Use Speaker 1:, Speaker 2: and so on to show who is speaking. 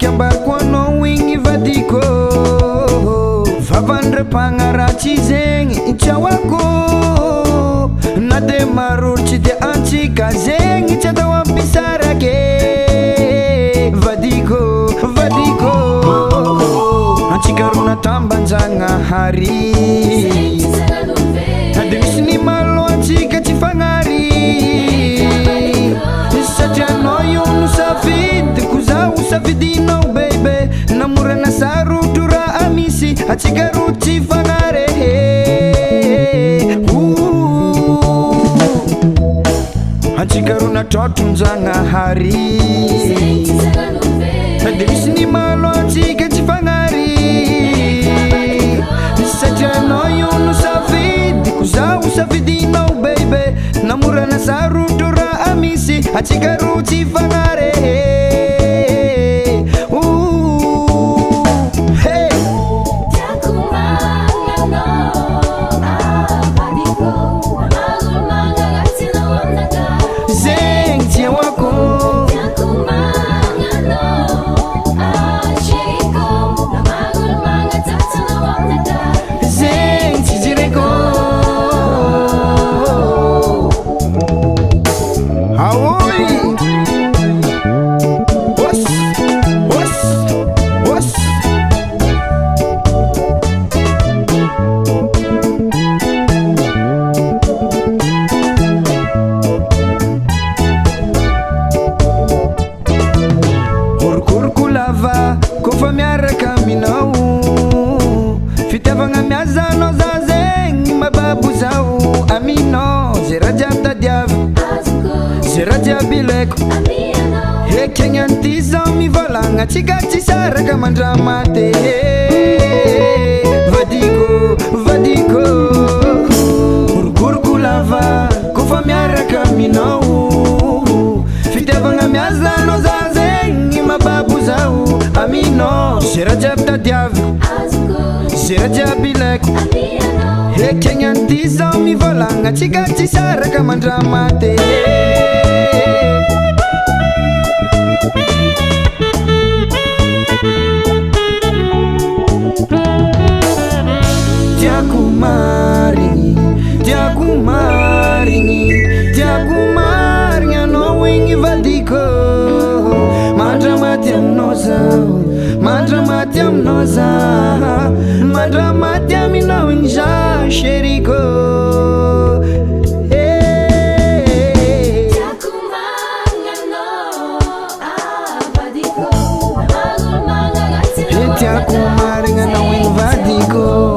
Speaker 1: ambariko anao igny vadiko vavandram-pagnaratsy zegny tsiawako na de marolotry de antsika zegny tsy atao ampisarake vadiko vadiko antsika ro natambanjagnahary de misy ny malo antsika tsy fagnary satria anao io no safidiko zaho safidinao bebe namorana sarotro raha misy atsika ro tsy fagnare atsika ro natrotronjagnahary de misy ny malo atsika tsy fagnary satria anao io no safidiko zaho safidinao bebe namorana sarotro raha misy atsika ro tsy fagnare zegny tsiawako zegny tsy jereko aoy os os os orokoroko lava kofa miaraka aminao fitiavagna miazanao za zegny mababo zao aminao ze raha jiaby tadiavy ze raha jiaby ilaiko ekegny anty zao mivolagna tsika tsy saraka mandramaty vadiko vadiko orokoroko lava kofa miaraka aminao fitiavagna miazanao za zegny mababo zao aminao ze raha jiaby tadiavy ze raha jiaby ilaiko ekegny anty zao mivolagna tsika tsy saraka mandramaty tiako marigny tiako marigny tiako marigny anao igny vadiko mandramaty aminao zaho mandramaty aminao zaho mandramaty aminao igny za sheriko tiako marigny anao igny vadiko